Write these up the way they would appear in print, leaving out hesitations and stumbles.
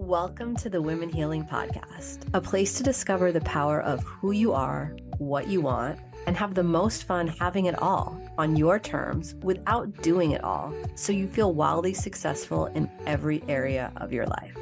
Welcome to the Women Healing Podcast, a place to discover the power of who you are, what you want, and have the most fun having it all on your terms without doing it all, so you feel wildly successful in every area of your life.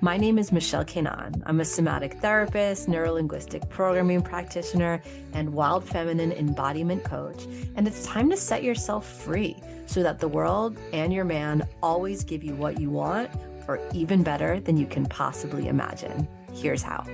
My name is Michelle Kanan. I'm a somatic therapist, neurolinguistic programming practitioner, and wild feminine embodiment coach. And it's time to set yourself free so that the world and your man always give you what you want, or even better than you can possibly imagine. Here's how.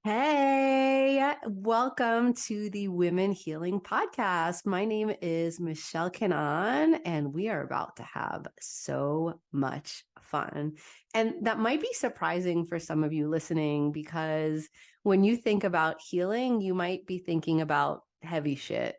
Hey, welcome to the Women Healing Podcast. My name is Michelle Kanan, and we are about to have so much fun. And that might be surprising for some of you listening, because when you think about healing, you might be thinking about heavy shit,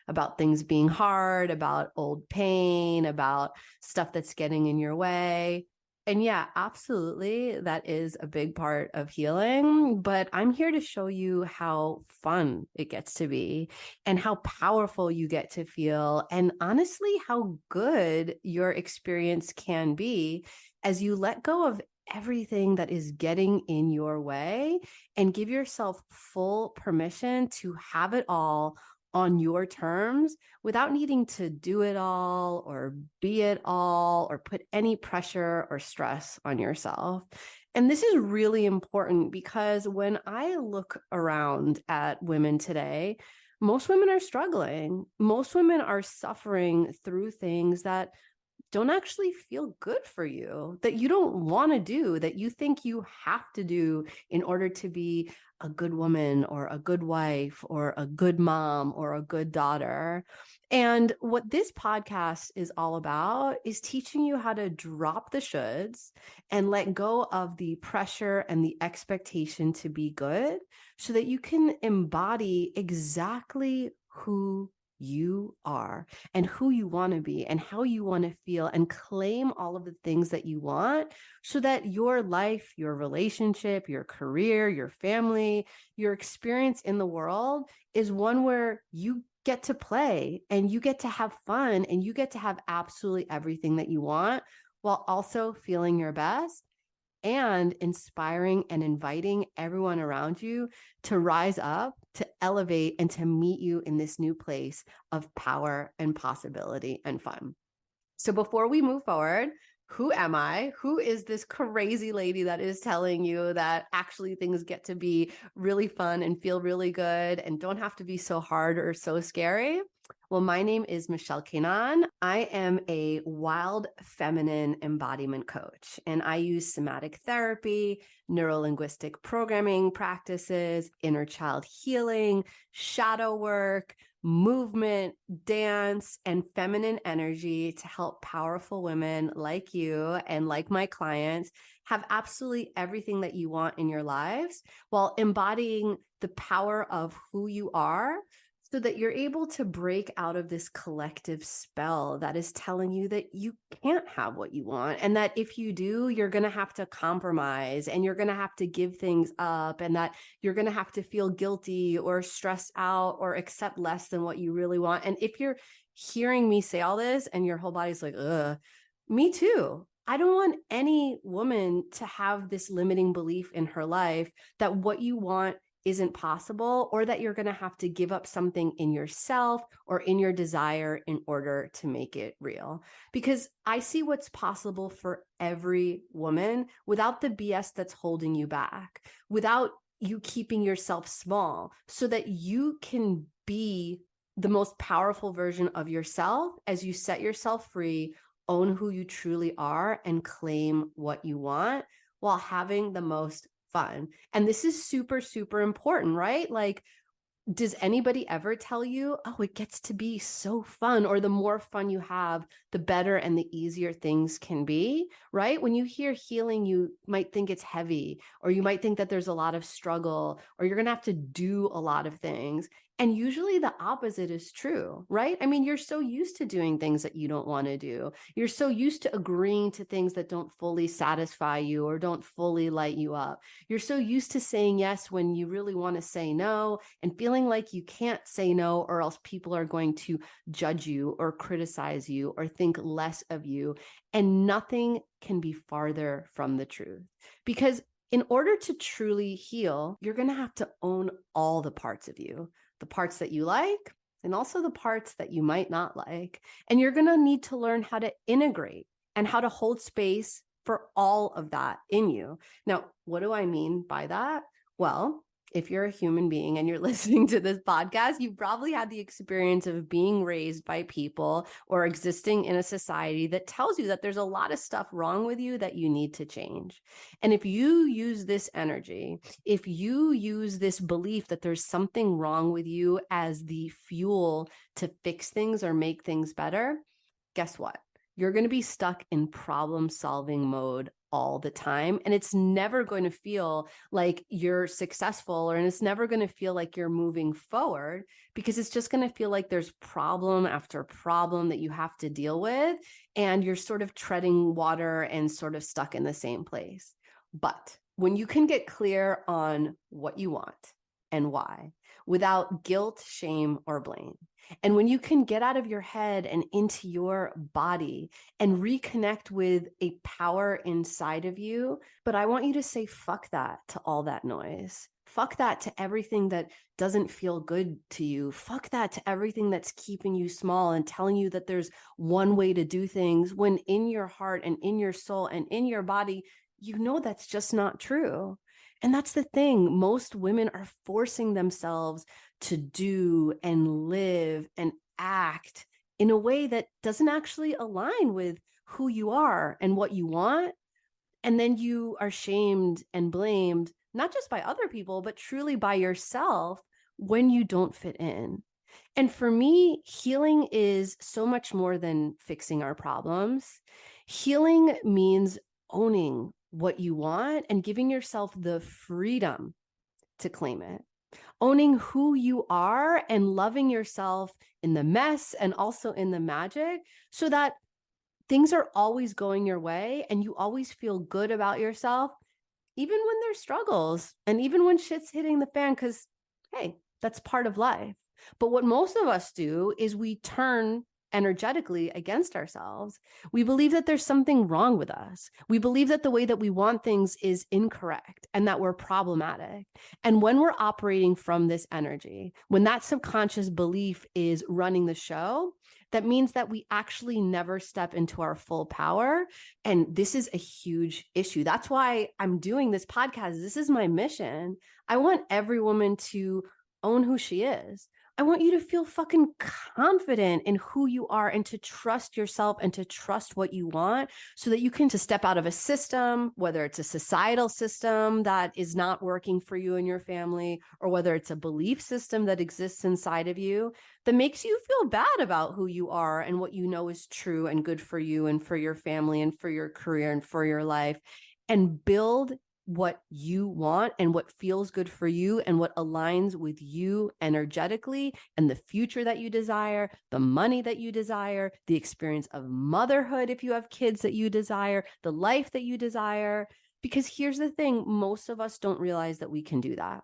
about things being hard, about old pain, about stuff that's getting in your way. And yeah, absolutely, that is a big part of healing. But I'm here to show you how fun it gets to be and how powerful you get to feel, and honestly, how good your experience can be as you let go of everything that is getting in your way and give yourself full permission to have it all on your terms without needing to do it all or be it all or put any pressure or stress on yourself. And this is really important because when I look around at women today, most women are struggling. Most women are suffering through things that don't actually feel good for you, that you don't want to do, that you think you have to do in order to be a good woman or a good wife or a good mom or a good daughter. And what this podcast is all about is teaching you how to drop the shoulds and let go of the pressure and the expectation to be good so that you can embody exactly who you are and who you want to be and how you want to feel, and claim all of the things that you want so that your life, your relationship, your career, your family, your experience in the world is one where you get to play and you get to have fun and you get to have absolutely everything that you want while also feeling your best and inspiring and inviting everyone around you to rise up, to elevate, and to meet you in this new place of power and possibility and fun. So before we move forward, who am I? Who is this crazy lady that is telling you that actually things get to be really fun and feel really good and don't have to be so hard or so scary? Well, my name is Michelle Kanan. I am a wild feminine embodiment coach, and I use somatic therapy, neurolinguistic programming practices, inner child healing, shadow work, movement, dance, and feminine energy to help powerful women like you and like my clients have absolutely everything that you want in your lives while embodying the power of who you are, so that you're able to break out of this collective spell that is telling you that you can't have what you want, and that if you do, you're going to have to compromise and you're going to have to give things up, and that you're going to have to feel guilty or stressed out or accept less than what you really want. And if you're hearing me say all this and your whole body's like, ugh, me too. I don't want any woman to have this limiting belief in her life that what you want isn't possible, or that you're going to have to give up something in yourself or in your desire in order to make it real. Because I see what's possible for every woman without the BS that's holding you back, without you keeping yourself small, so that you can be the most powerful version of yourself as you set yourself free, own who you truly are, and claim what you want while having the most fun. And this is super, super important, right? Like, does anybody ever tell you, oh, it gets to be so fun, or the more fun you have, the better and the easier things can be, right? When you hear healing, you might think it's heavy, or you might think that there's a lot of struggle, or you're going to have to do a lot of things. And usually the opposite is true, right? I mean, you're so used to doing things that you don't want to do. You're so used to agreeing to things that don't fully satisfy you or don't fully light you up. You're so used to saying yes when you really want to say no and feeling like you can't say no or else people are going to judge you or criticize you or think less of you. And nothing can be farther from the truth because in order to truly heal, you're going to have to own all the parts of you, the parts that you like, and also the parts that you might not like. And you're going to need to learn how to integrate and how to hold space for all of that in you. Now, what do I mean by that? Well, if you're a human being and you're listening to this podcast, you've probably had the experience of being raised by people or existing in a society that tells you that there's a lot of stuff wrong with you that you need to change. And if you use this energy, if you use this belief that there's something wrong with you as the fuel to fix things or make things better, guess what? You're going to be stuck in problem-solving mode all the time. And it's never going to feel like you're successful, and it's never going to feel like you're moving forward because it's just going to feel like there's problem after problem that you have to deal with. And you're sort of treading water and sort of stuck in the same place. But when you can get clear on what you want and why, without guilt, shame, or blame, and when you can get out of your head and into your body and reconnect with a power inside of you, but I want you to say, fuck that to all that noise. Fuck that to everything that doesn't feel good to you. Fuck that to everything that's keeping you small and telling you that there's one way to do things when in your heart and in your soul and in your body, you know that's just not true. And that's the thing. Most women are forcing themselves to do and live and act in a way that doesn't actually align with who you are and what you want. And then you are shamed and blamed, not just by other people, but truly by yourself when you don't fit in. And for me, healing is so much more than fixing our problems. Healing means owning what you want and giving yourself the freedom to claim it. Owning who you are and loving yourself in the mess and also in the magic so that things are always going your way and you always feel good about yourself, even when there's struggles and even when shit's hitting the fan, because, hey, that's part of life. But what most of us do is we turn energetically against ourselves. We believe that there's something wrong with us. We believe that the way that we want things is incorrect and that we're problematic. And when we're operating from this energy, when that subconscious belief is running the show, that means that we actually never step into our full power. And this is a huge issue. That's why I'm doing this podcast. This is my mission. I want every woman to own who she is. I want you to feel fucking confident in who you are and to trust yourself and to trust what you want so that you can just step out of a system, whether it's a societal system that is not working for you and your family, or whether it's a belief system that exists inside of you that makes you feel bad about who you are and what you know is true and good for you and for your family and for your career and for your life, and build what you want and what feels good for you and what aligns with you energetically and the future that you desire, the money that you desire, the experience of motherhood if you have kids that you desire, the life that you desire. Because here's the thing, most of us don't realize that we can do that.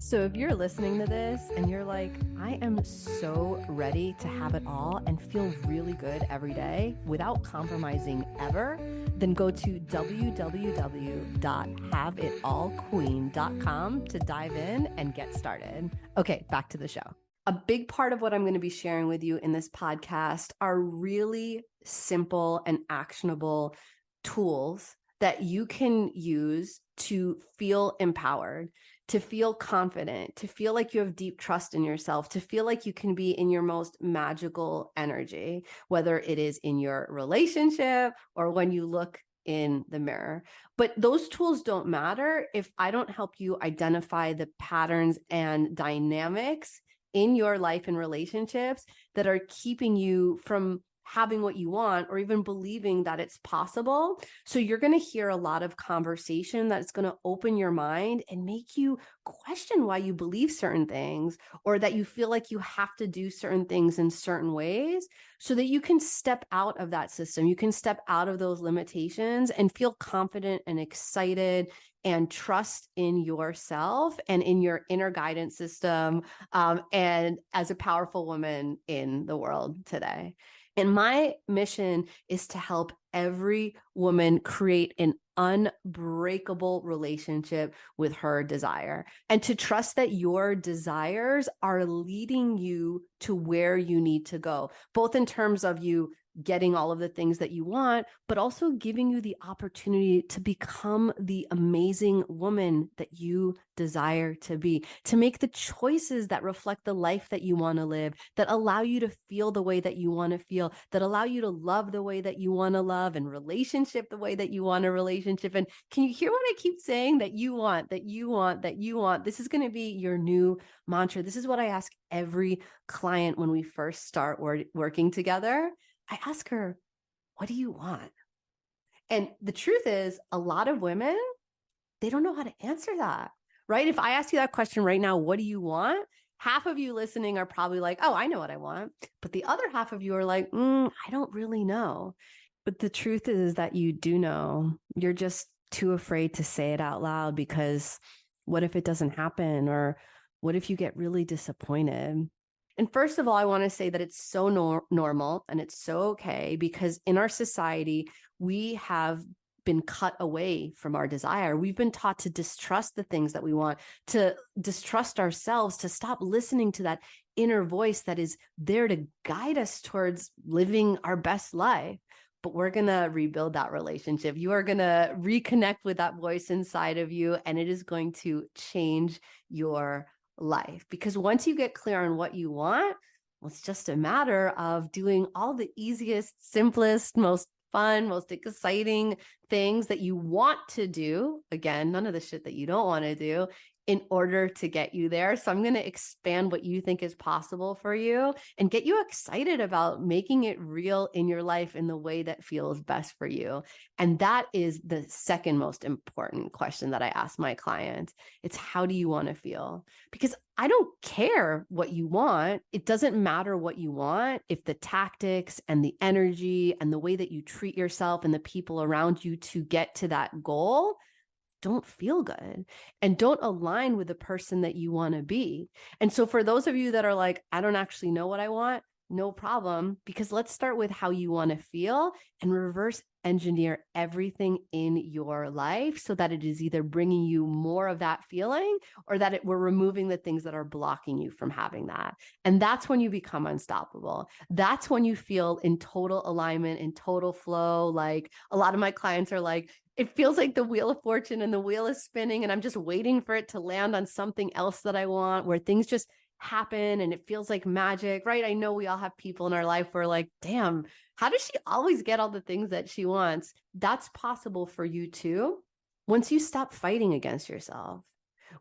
So if you're listening to this and you're like, I am so ready to have it all and feel really good every day without compromising ever, then go to www.haveitallqueen.com to dive in and get started. Okay, back to the show. A big part of what I'm going to be sharing with you in this podcast are really simple and actionable tools that you can use to feel empowered, to feel confident, to feel like you have deep trust in yourself, to feel like you can be in your most magical energy, whether it is in your relationship or when you look in the mirror. But those tools don't matter if I don't help you identify the patterns and dynamics in your life and relationships that are keeping you from having what you want or even believing that it's possible. So you're going to hear a lot of conversation that's going to open your mind and make you question why you believe certain things, or that you feel like you have to do certain things in certain ways, so that you can step out of that system. You can step out of those limitations and feel confident and excited and trust in yourself and in your inner guidance system, and as a powerful woman in the world today. And my mission is to help every woman create an unbreakable relationship with her desire, and to trust that your desires are leading you to where you need to go, both in terms of you getting all of the things that you want, but also giving you the opportunity to become the amazing woman that you desire to be, to make the choices that reflect the life that you want to live, that allow you to feel the way that you want to feel, that allow you to love the way that you want to love, and relationship the way that you want a relationship. And can you hear what I keep saying? That you want, that you want, that you want. This is going to be your new mantra. This is what I ask every client when we first start working together. I ask her, what do you want? And the truth is, a lot of women, they don't know how to answer that, right? If I ask you that question right now, what do you want? Half of you listening are probably like, oh, I know what I want. But the other half of you are like, I don't really know. But the truth is that you do know. You're just too afraid to say it out loud, because what if it doesn't happen? Or what if you get really disappointed? And first of all, I want to say that it's so normal and it's so okay, because in our society, we have been cut away from our desire. We've been taught to distrust the things that we want, to distrust ourselves, to stop listening to that inner voice that is there to guide us towards living our best life. But we're going to rebuild that relationship. You are going to reconnect with that voice inside of you, and it is going to change your life. Because once you get clear on what you want, well, it's just a matter of doing all the easiest, simplest, most fun, most exciting things that you want to do. Again, none of the shit that you don't want to do, in order to get you there. So I'm going to expand what you think is possible for you and get you excited about making it real in your life in the way that feels best for you. And that is the second most important question that I ask my clients. It's, how do you want to feel? Because I don't care what you want. It doesn't matter what you want if the tactics and the energy and the way that you treat yourself and the people around you to get to that goal don't feel good and don't align with the person that you want to be. And so for those of you that are like, I don't actually know what I want, no problem, because let's start with how you want to feel and reverse engineer everything in your life so that it is either bringing you more of that feeling, or that we're removing the things that are blocking you from having that. And that's when you become unstoppable. That's when you feel in total alignment, in total flow. Like a lot of my clients are like, it feels like the wheel of fortune and the wheel is spinning and I'm just waiting for it to land on something else that I want, where things just happen and it feels like magic, right? I know we all have people in our life where like, damn, how does she always get all the things that she wants? That's possible for you too. Once you stop fighting against yourself,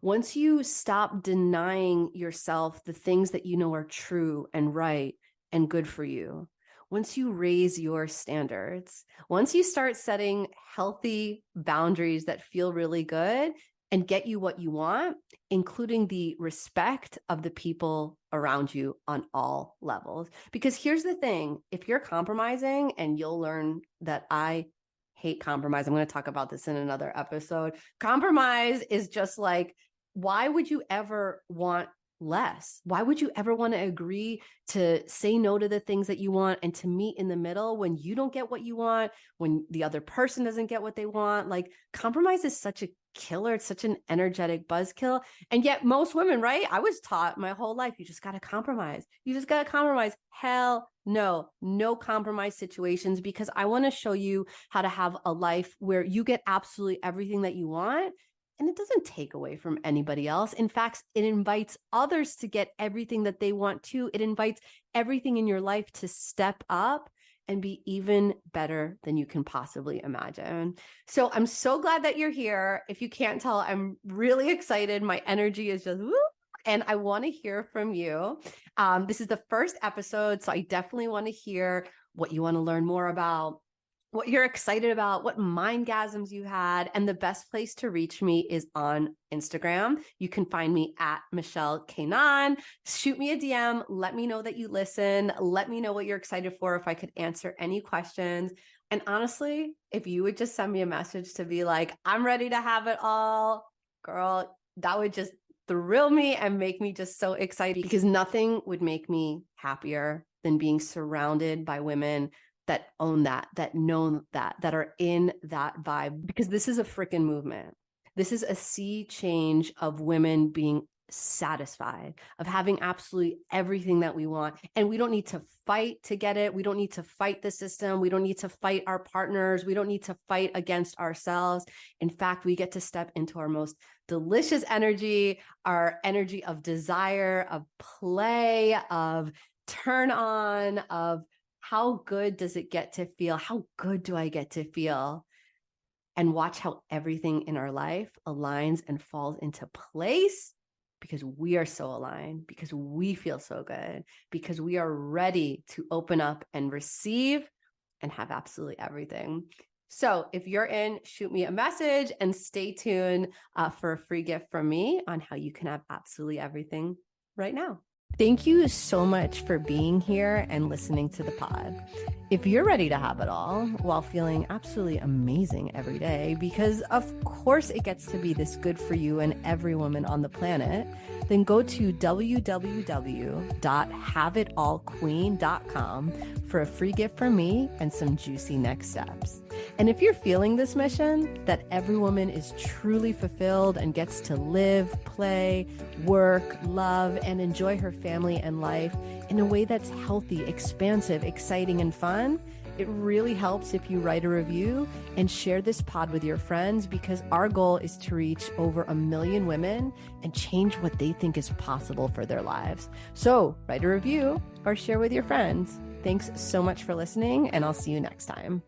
once you stop denying yourself the things that you know are true and right and good for you, once you raise your standards, once you start setting healthy boundaries that feel really good and get you what you want, including the respect of the people around you on all levels. Because here's the thing, if you're compromising, and you'll learn that I hate compromise. I'm going to talk about this in another episode. Compromise is just like, why would you ever want less? Why would you ever want to agree to say no to the things that you want and to meet in the middle when you don't get what you want, when the other person doesn't get what they want? Like, compromise is such a killer. It's such an energetic buzzkill. And yet most women, right? I was taught my whole life, you just got to compromise. You just got to compromise. Hell no, no compromise situations, because I want to show you how to have a life where you get absolutely everything that you want. And it doesn't take away from anybody else. In fact, it invites others to get everything that they want too. It invites everything in your life to step up and be even better than you can possibly imagine. So I'm so glad that you're here. If you can't tell, I'm really excited. My energy is just woo, and I want to hear from you. This is the first episode, so I definitely want to hear what you want to learn more about, what you're excited about, what mindgasms you had. And the best place to reach me is on Instagram. You can find me at Michelle Kanan. Shoot me a DM. Let me know that you listen. Let me know what you're excited for, if I could answer any questions. And honestly, if you would just send me a message to be like, I'm ready to have it all, girl, that would just thrill me and make me just so excited, because nothing would make me happier than being surrounded by women that own that know that are in that vibe, because this is a freaking movement. This is a sea change of women being satisfied, of having absolutely everything that we want. And we don't need to fight to get it. We don't need to fight the system. We don't need to fight our partners. We don't need to fight against ourselves. In fact, we get to step into our most delicious energy, our energy of desire, of play, of turn on, of how good does it get to feel? How good do I get to feel? And watch how everything in our life aligns and falls into place, because we are so aligned, because we feel so good, because we are ready to open up and receive and have absolutely everything. So if you're in, shoot me a message and stay tuned for a free gift from me on how you can have absolutely everything right now. Thank you so much for being here and listening to the pod. If you're ready to have it all while feeling absolutely amazing every day, because of course it gets to be this good for you and every woman on the planet, then go to www.haveitallqueen.com for a free gift from me and some juicy next steps. And if you're feeling this mission, that every woman is truly fulfilled and gets to live, play, work, love, and enjoy her family and life in a way that's healthy, expansive, exciting, and fun, it really helps if you write a review and share this pod with your friends, because our goal is to reach over 1 million women and change what they think is possible for their lives. So write a review or share with your friends. Thanks so much for listening, and I'll see you next time.